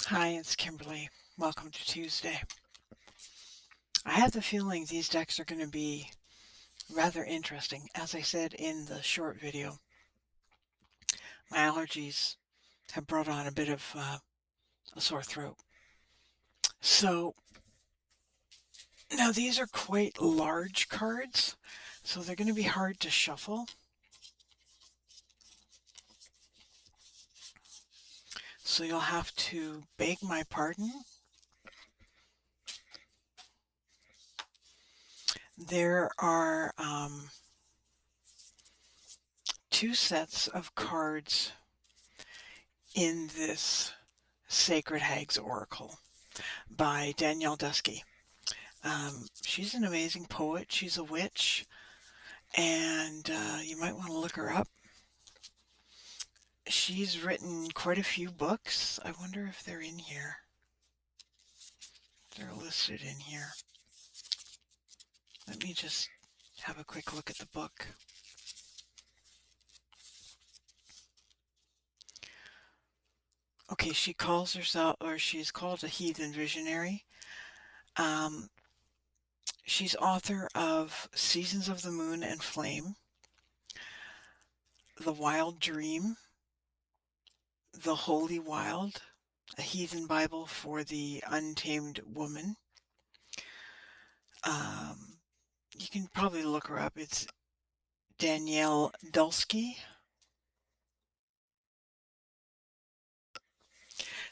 Hi, it's Kimberly. Welcome to Tuesday. I have the feeling these decks are going to be rather interesting. As I said in the short video, my allergies have brought on a bit of a sore throat. So now these are quite large cards, so they're going to be hard to shuffle. So you'll have to beg my pardon. There are two sets of cards in this Sacred Hag's Oracle by Danielle Dusky. She's an amazing poet. She's a witch, and you might want to look her up. She's written quite a few books. I wonder if they're in here. They're listed in here. Let me just have a quick look at the book. Okay, she calls herself, or she's called a heathen visionary. She's author of Seasons of the Moon and Flame, The Wild Dream, The Holy Wild, a heathen Bible for the untamed woman. You can probably look her up. It's Danielle Dulski.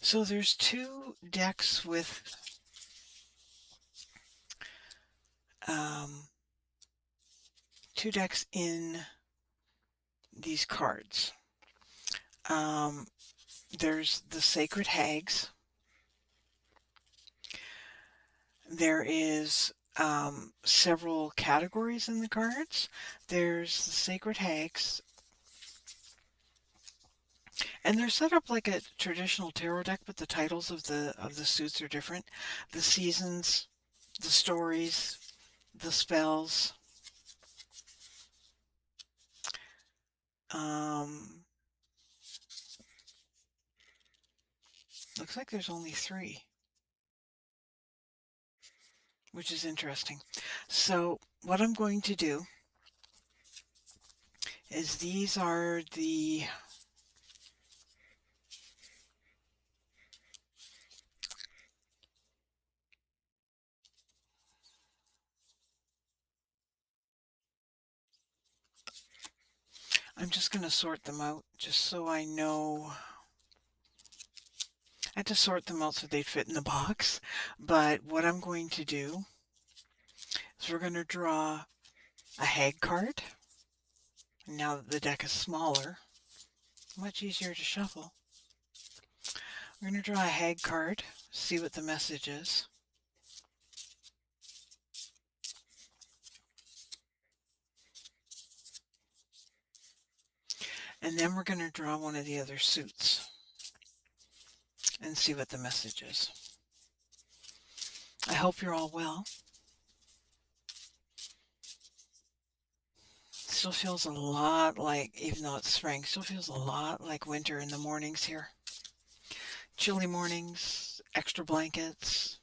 So there's two decks with two decks in these cards. There's the Sacred Hags. There is several categories in the cards. There's the Sacred Hags, and they're set up like a traditional tarot deck, but the titles of the suits are different. The seasons, the stories, the spells. Looks like there's only three, which is interesting. So what I'm going to do is these are the I'm just going to sort them out just so I know. I had to sort them out so they'd fit in the box. But what I'm going to do is we're going to draw a hag card. Now that the deck is smaller, much easier to shuffle. We're going to draw a hag card, see what the message is. And then we're going to draw one of the other suits and see what the message is. I hope you're all well. Still feels a lot like, even though it's spring, still feels a lot like winter in the mornings here. Chilly mornings, extra blankets,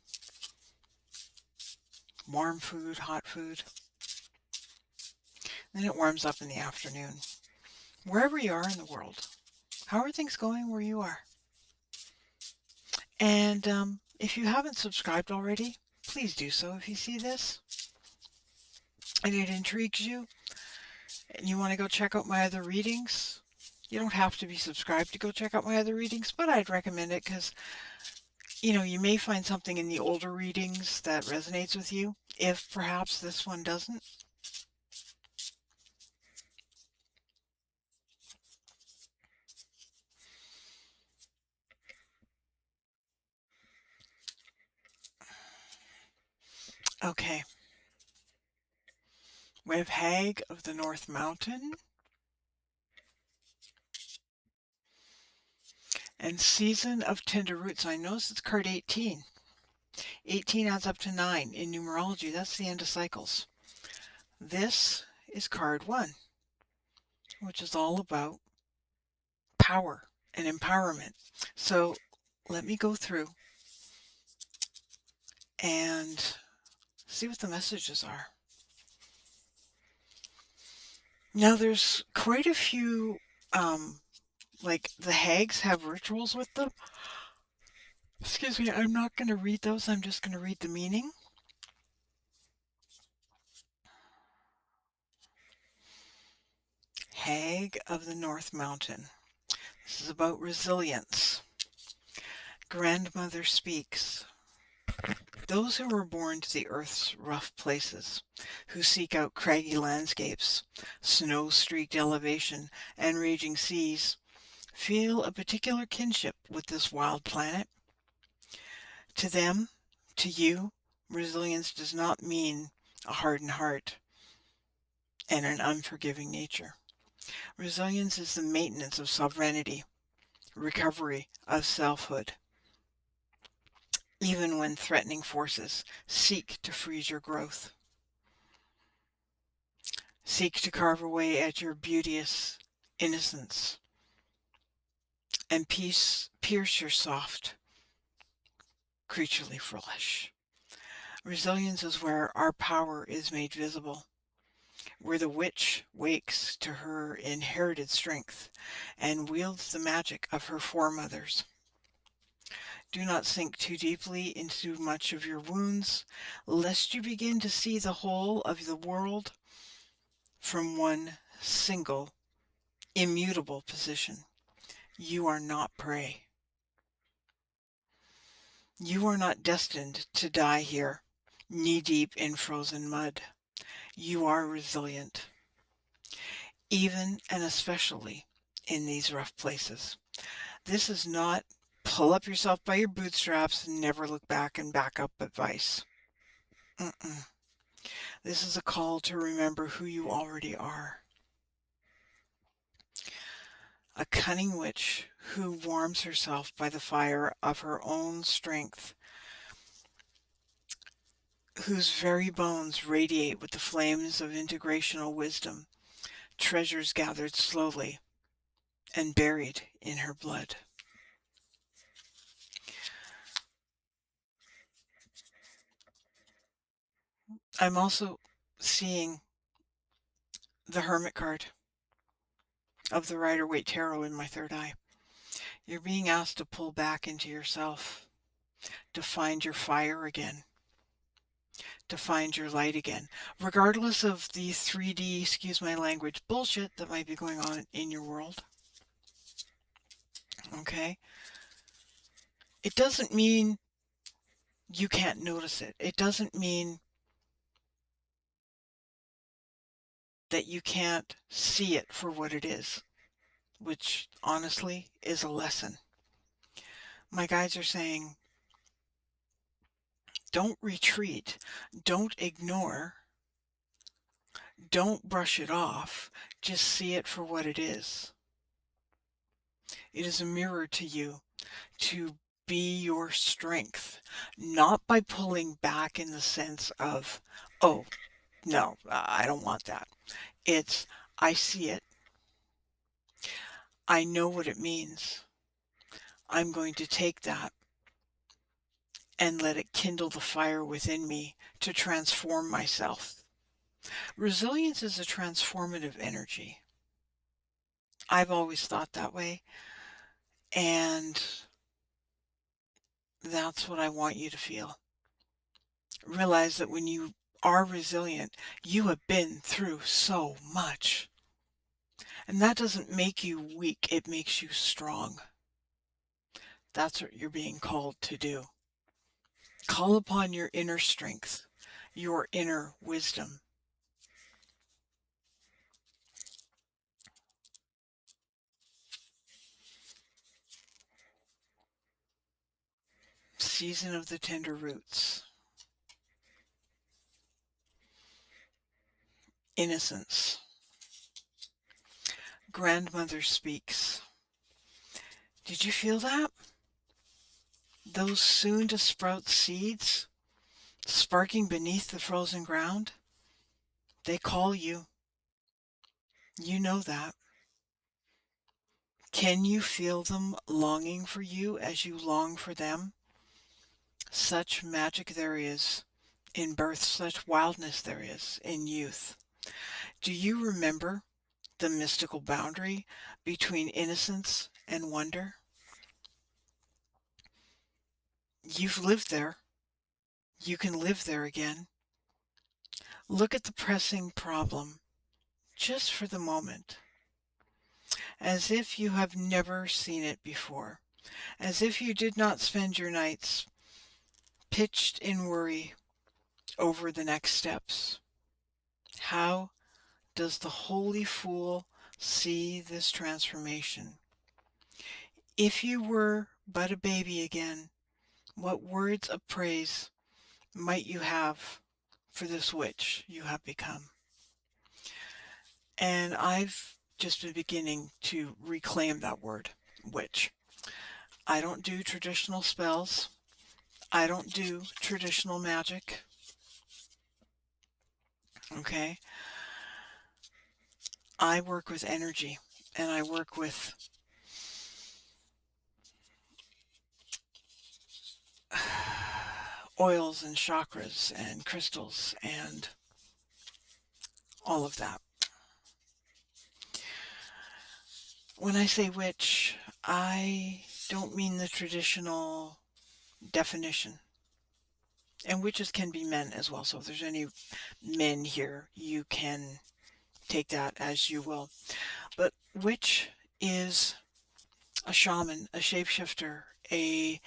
warm food, hot food. Then it warms up in the afternoon. Wherever you are in the world, how are things going where you are? And if you haven't subscribed already, please do so if you see this and it intrigues you and you want to go check out my other readings. You don't have to be subscribed to go check out my other readings, but I'd recommend it because, you know, you may find something in the older readings that resonates with you, if perhaps this one doesn't. Okay. We have Hag of the North Mountain and Season of Tender Roots. I notice it's card 18. 18 adds up to 9 in numerology. That's the end of cycles. This is card 1, which is all about power and empowerment. So let me go through and see what the messages are. Now, there's quite a few, like the hags have rituals with them. Excuse me, I'm not going to read those. I'm just going to read the meaning. Hag of the North Mountain. This is about resilience. Grandmother speaks. Those who were born to the earth's rough places, who seek out craggy landscapes, snow-streaked elevation, and raging seas, feel a particular kinship with this wild planet. To them, to you, resilience does not mean a hardened heart and an unforgiving nature. Resilience is the maintenance of sovereignty, recovery of selfhood, even when threatening forces seek to freeze your growth. Seek to carve away at your beauteous innocence and pierce your soft, creaturely flesh. Resilience is where our power is made visible, where the witch wakes to her inherited strength and wields the magic of her foremothers. Do not sink too deeply into much of your wounds, lest you begin to see the whole of the world from one single, immutable position. You are not prey. You are not destined to die here, knee-deep in frozen mud. You are resilient, even and especially in these rough places. This is not pull up yourself by your bootstraps and never look back and back up advice. This is a call to remember who you already are. A cunning witch who warms herself by the fire of her own strength, whose very bones radiate with the flames of integrational wisdom, treasures gathered slowly and buried in her blood. I'm also seeing the Hermit card of the Rider-Waite Tarot in my third eye. You're being asked to pull back into yourself, to find your fire again, to find your light again, regardless of the 3D, excuse my language, bullshit that might be going on in your world. Okay? It doesn't mean you can't notice it. It doesn't mean that you can't see it for what it is, which honestly is a lesson. My guides are saying, don't retreat, don't ignore, don't brush it off, just see it for what it is. It is a mirror to you to be your strength, not by pulling back in the sense of, oh, no, I don't want that. It's, I see it. I know what it means. I'm going to take that and let it kindle the fire within me to transform myself. Resilience is a transformative energy. I've always thought that way, and that's what I want you to feel. Realize that when you are resilient, you have been through so much. And that doesn't make you weak, it makes you strong. That's what you're being called to do. Call upon your inner strength, your inner wisdom. Season of the tender roots. Innocence. Grandmother speaks. Did you feel that? Those soon to sprout seeds sparking beneath the frozen ground? They call you. You know that. Can you feel them longing for you as you long for them? Such magic there is in birth, such wildness there is in youth. Do you remember the mystical boundary between innocence and wonder? You've lived there. You can live there again. Look at the pressing problem just for the moment, as if you have never seen it before, as if you did not spend your nights pitched in worry over the next steps. How does the holy fool see this transformation? If you were but a baby again, what words of praise might you have for this witch you have become? And I've just been beginning to reclaim that word, witch. I don't do traditional spells. I don't do traditional magic. Okay? I work with energy, and I work with oils and chakras and crystals and all of that. When I say witch, I don't mean the traditional definition. And witches can be men as well. So if there's any men here, you can take that as you will. But witch is a shaman, a shapeshifter, a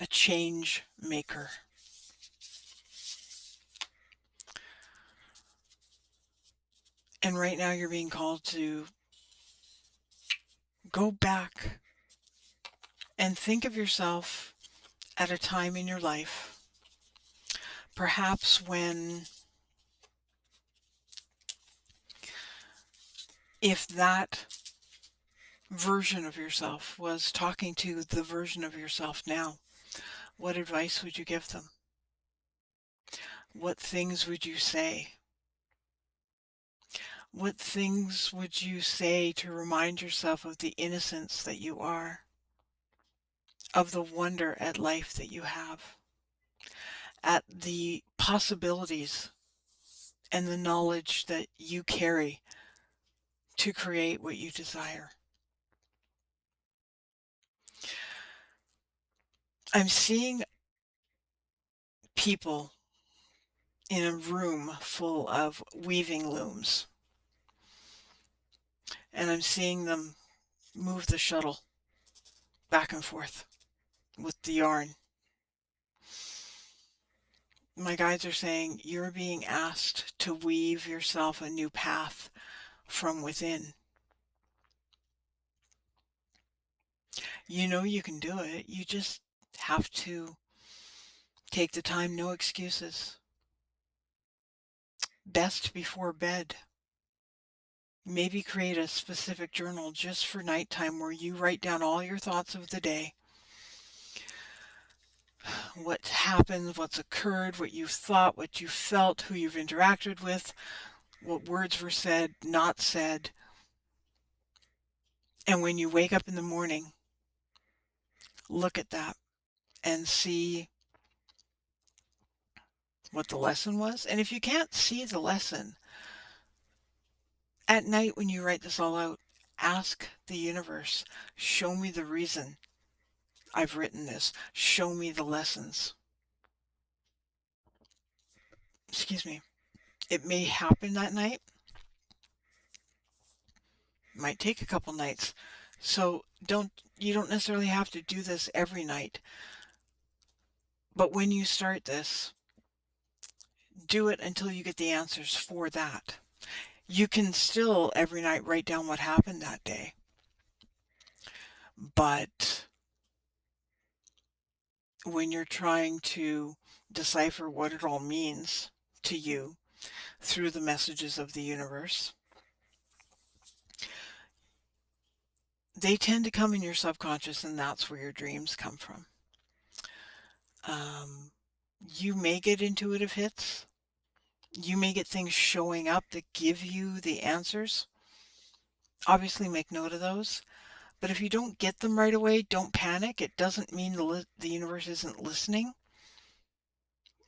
change maker. And right now you're being called to go back and think of yourself at a time in your life, perhaps when, if that version of yourself was talking to the version of yourself now, what advice would you give them? What things would you say? What things would you say to remind yourself of the innocence that you are, of the wonder at life that you have, at the possibilities and the knowledge that you carry to create what you desire? I'm seeing people in a room full of weaving looms, and I'm seeing them move the shuttle back and forth with the yarn. My guides are saying you're being asked to weave yourself a new path from within. You know you can do it. You just have to take the time, no excuses. Best before bed. Maybe create a specific journal just for nighttime where you write down all your thoughts of the day. What happened, what's occurred, what you thought, what you felt, who you've interacted with, what words were said, not said. And when you wake up in the morning, look at that and see what the lesson was. And if you can't see the lesson, at night when you write this all out, ask the universe, show me the reason I've written this. Show me the lessons. Excuse me. It may happen that night. Might take a couple nights. So you don't necessarily have to do this every night. But when you start this, do it until you get the answers for that. You can still every night write down what happened that day. But when you're trying to decipher what it all means to you through the messages of the universe, they tend to come in your subconscious, and that's where your dreams come from. You may get intuitive hits, You may get things showing up that give you the answers. Obviously, make note of those. But if you don't get them right away, don't panic. It doesn't mean the universe isn't listening.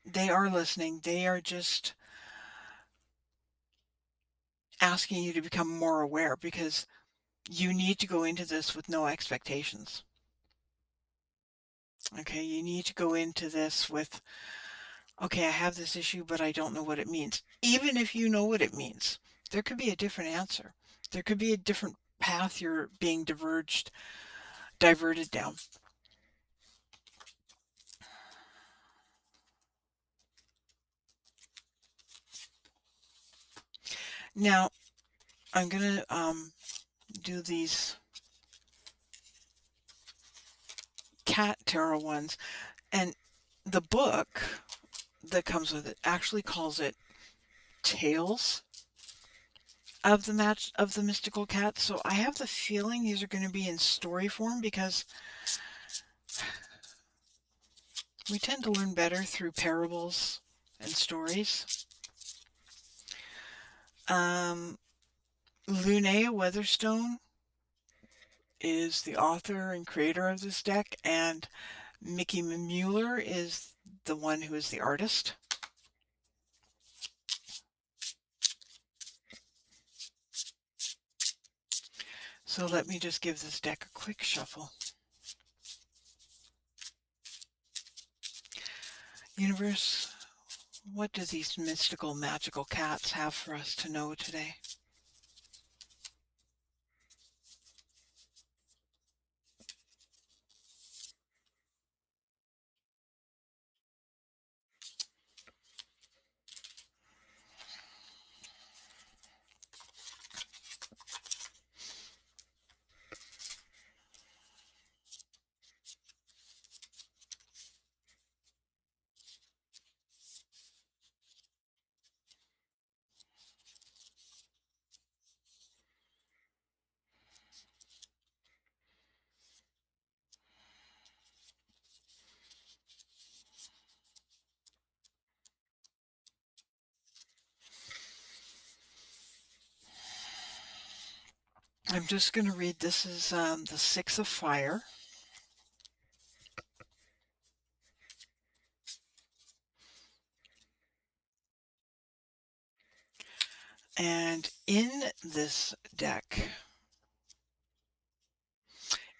They are listening. They are just asking you to become more aware, because you need to go into this with no expectations. Okay, you need to go into this with, okay, I have this issue, but I don't know what it means. Even if you know what it means, there could be a different answer. There could be a different path you're being diverted down. Now, I'm going to do these cat tarot ones, and the book that comes with it actually calls it Tales of the Mystical Cat. So I have the feeling these are going to be in story form, because we tend to learn better through parables and stories. Linnea Weatherstone is the author and creator of this deck, and Mickey Mueller is the one who is the artist. So let me just give this deck a quick shuffle. Universe, what do these mystical, magical cats have for us to know today? I'm just going to read, this is the Six of Fire. And in this deck,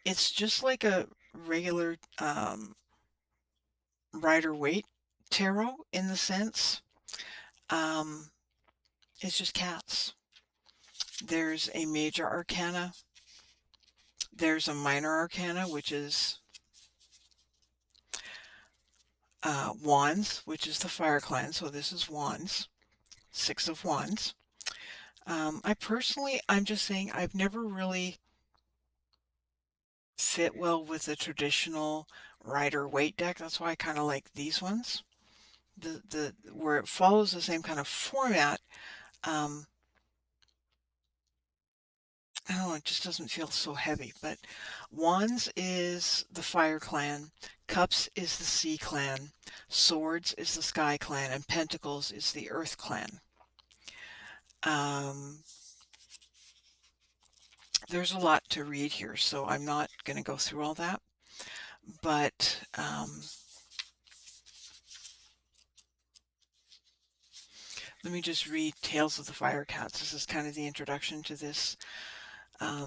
it's just like a regular Rider-Waite tarot in the sense. It's just cats. There's a major arcana. There's a minor arcana, which is Wands, which is the Fire Clan. So this is Wands, Six of Wands. I'm just saying, I've never really fit well with the traditional Rider-Waite deck. That's why I kind of like these ones. Where it follows the same kind of format. I don't know, it just doesn't feel so heavy. But Wands is the Fire Clan, Cups is the Sea Clan, Swords is the Sky Clan, and Pentacles is the Earth Clan. There's a lot to read here, so I'm not going to go through all that. But let me just read Tales of the Fire Cats. This is kind of the introduction to this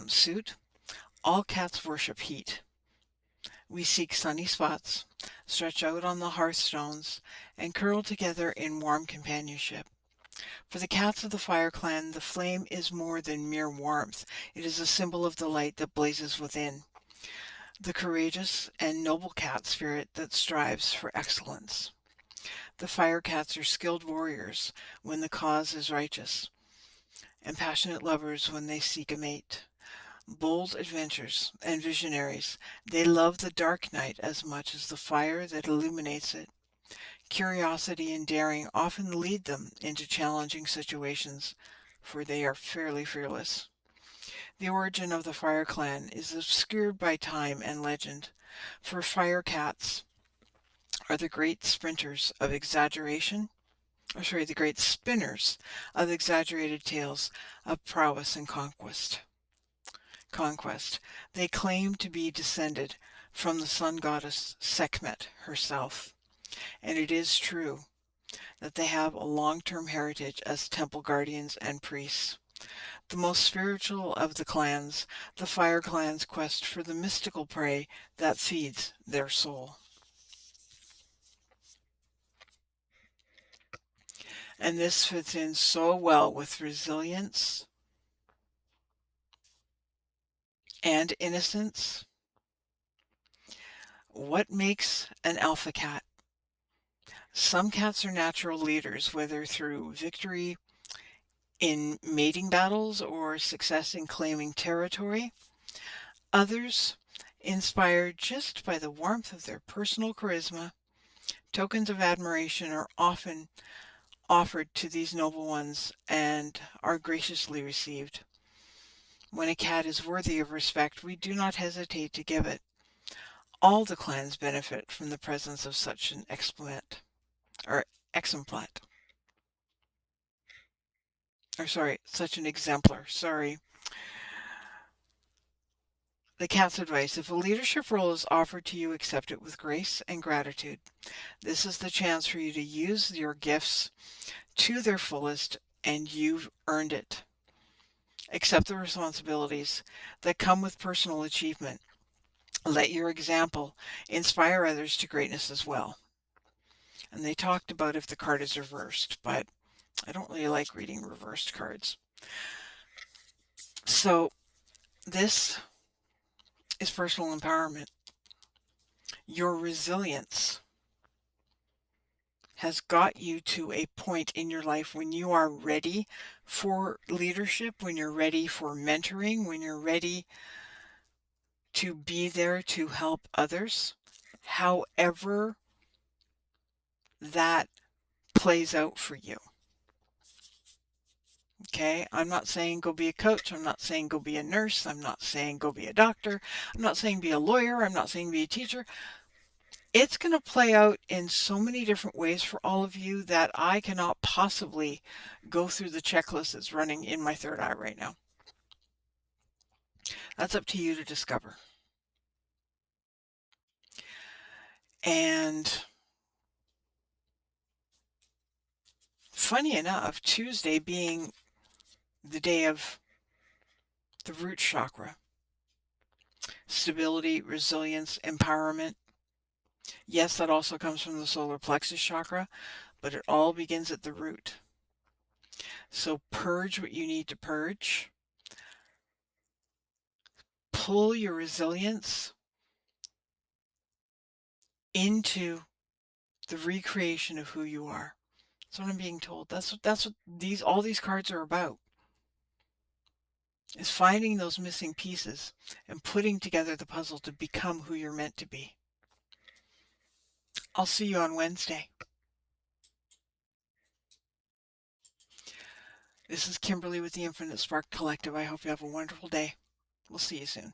suit. All cats worship heat. We seek sunny spots, stretch out on the hearthstones, and curl together in warm companionship. For the cats of the Fire Clan, the flame is more than mere warmth. It is a symbol of the light that blazes within, the courageous and noble cat spirit that strives for excellence. The Fire Cats are skilled warriors when the cause is righteous, and passionate lovers when they seek a mate. Bold adventurers and visionaries, they love the dark night as much as the fire that illuminates it. Curiosity and daring often lead them into challenging situations, for they are fairly fearless. The origin of the Fire Clan is obscured by time and legend, for fire cats are the great sprinters of exaggeration, the great spinners of exaggerated tales of prowess and conquest. They claim to be descended from the sun goddess Sekhmet herself, and it is true that they have a long-term heritage as temple guardians and priests. The most spiritual of the clans, the Fire Clan's quest for the mystical prey that feeds their soul. And this fits in so well with resilience and innocence. What makes an alpha cat? Some cats are natural leaders, whether through victory in mating battles or success in claiming territory. Others, inspired just by the warmth of their personal charisma, tokens of admiration are often offered to these noble ones and are graciously received. When a cat is worthy of respect, we do not hesitate to give it. All the clans benefit from the presence of such an exemplar. Such an exemplar. Sorry. The cat's advice: if a leadership role is offered to you, accept it with grace and gratitude. This is the chance for you to use your gifts to their fullest, and you've earned it. Accept the responsibilities that come with personal achievement. Let your example inspire others to greatness as well. And they talked about if the card is reversed, but I don't really like reading reversed cards. So this is personal empowerment. Your resilience has got you to a point in your life when you are ready for leadership, when you're ready for mentoring, when you're ready to be there to help others, however that plays out for you. Okay, I'm not saying go be a coach. I'm not saying go be a nurse. I'm not saying go be a doctor. I'm not saying be a lawyer. I'm not saying be a teacher. It's going to play out in so many different ways for all of you that I cannot possibly go through the checklist that's running in my third eye right now. That's up to you to discover. And funny enough, Tuesday being the day of the root chakra, stability, resilience, empowerment. Yes, that also comes from the solar plexus chakra, but it all begins at the root. So purge what you need to purge. Pull your resilience into the recreation of who you are. That's what I'm being told. That's what all these cards are about. Is finding those missing pieces and putting together the puzzle to become who you're meant to be. I'll see you on Wednesday. This is Kimberly with the Infinite Spark Collective. I hope you have a wonderful day. We'll see you soon.